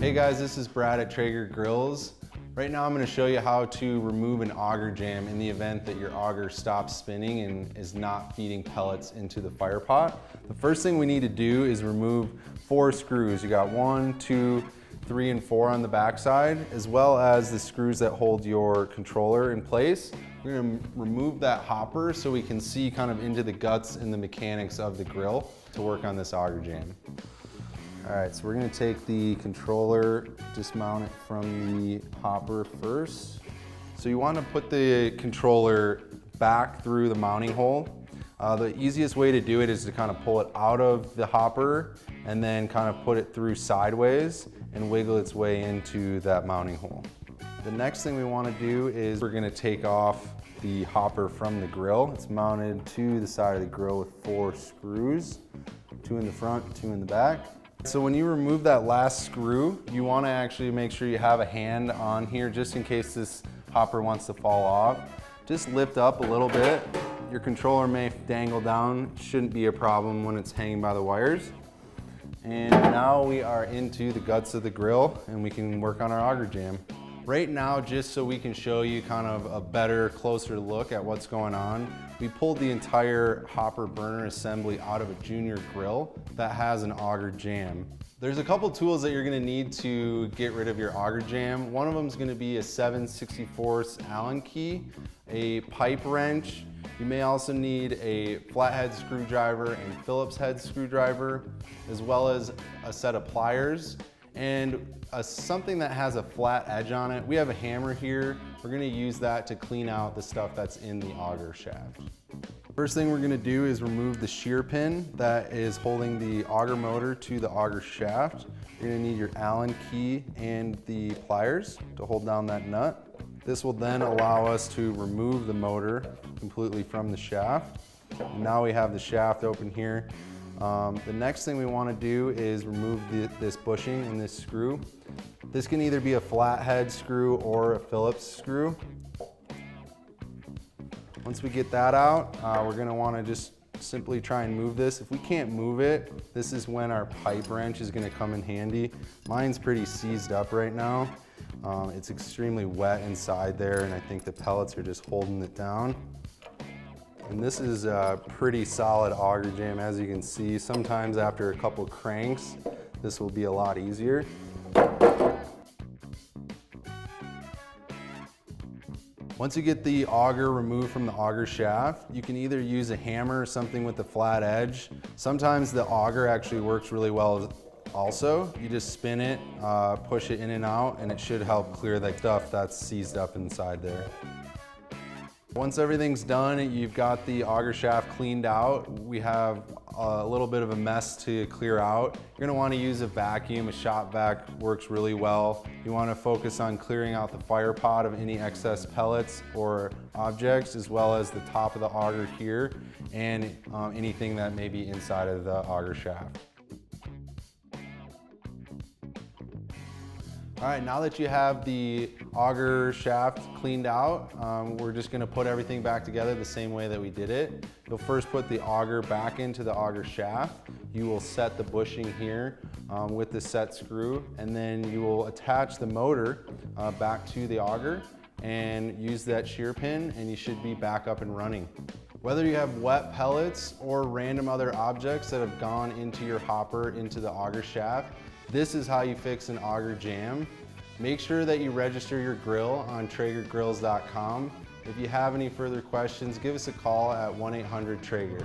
Hey guys, this is Brad at Traeger Grills. Right now I'm going to show you how to remove an auger jam in the event that your auger stops spinning and is not feeding pellets into the fire pot. The first thing we need to do is remove 4 screws. You got 1, 2, 3, and 4 on the back side, as well as the screws that hold your controller in place. We're going to remove that hopper so we can see kind of into the guts and the mechanics of the grill to work on this auger jam. All right, so we're gonna take the controller, dismount it from the hopper first. So you wanna put the controller back through the mounting hole. The easiest way to do it is to kind of pull it out of the hopper and then kind of put it through sideways and wiggle its way into that mounting hole. The next thing we wanna do is we're gonna take off the hopper from the grill. It's mounted to the side of the grill with 4 screws, 2 in the front, 2 in the back. So when you remove that last screw, you want to actually make sure you have a hand on here just in case this hopper wants to fall off. Just lift up a little bit. Your controller may dangle down. Shouldn't be a problem when it's hanging by the wires. And now we are into the guts of the grill and we can work on our auger jam. Right now, just so we can show you kind of a better, closer look at what's going on, we pulled the entire hopper burner assembly out of a junior grill that has an auger jam. There's a couple tools that you're gonna need to get rid of your auger jam. One of them is gonna be a 7/64 Allen key, a pipe wrench. You may also need a flathead screwdriver and Phillips head screwdriver, as well as a set of pliers and something that has a flat edge on it. We have a hammer here. We're gonna use that to clean out the stuff that's in the auger shaft. First thing we're gonna do is remove the shear pin that is holding the auger motor to the auger shaft. You're gonna need your Allen key and the pliers to hold down that nut. This will then allow us to remove the motor completely from the shaft. And now we have the shaft open here. The next thing we want to do is remove this bushing and this screw. This can either be a flathead screw or a Phillips screw. Once we get that out, we're going to want to just simply try and move this. If we can't move it, this is when our pipe wrench is going to come in handy. Mine's pretty seized up right now. It's extremely wet inside there, and I think the pellets are just holding it down. And this is a pretty solid auger jam, as you can see. Sometimes after a couple cranks, this will be a lot easier. Once you get the auger removed from the auger shaft, you can either use a hammer or something with a flat edge. Sometimes the auger actually works really well also. You just spin it, push it in and out, and it should help clear the stuff that's seized up inside there. Once everything's done, you've got the auger shaft cleaned out. We have a little bit of a mess to clear out. You're gonna wanna use a vacuum. A shop vac works really well. You wanna focus on clearing out the fire pot of any excess pellets or objects, as well as the top of the auger here, and anything that may be inside of the auger shaft. All right, now that you have the auger shaft cleaned out, we're just gonna put everything back together the same way that we did it. You'll first put the auger back into the auger shaft. You will set the bushing here with the set screw, and then you will attach the motor back to the auger and use that shear pin, and you should be back up and running. Whether you have wet pellets or random other objects that have gone into your hopper into the auger shaft, this is how you fix an auger jam. Make sure that you register your grill on TraegerGrills.com. If you have any further questions, give us a call at 1-800-TRAEGER.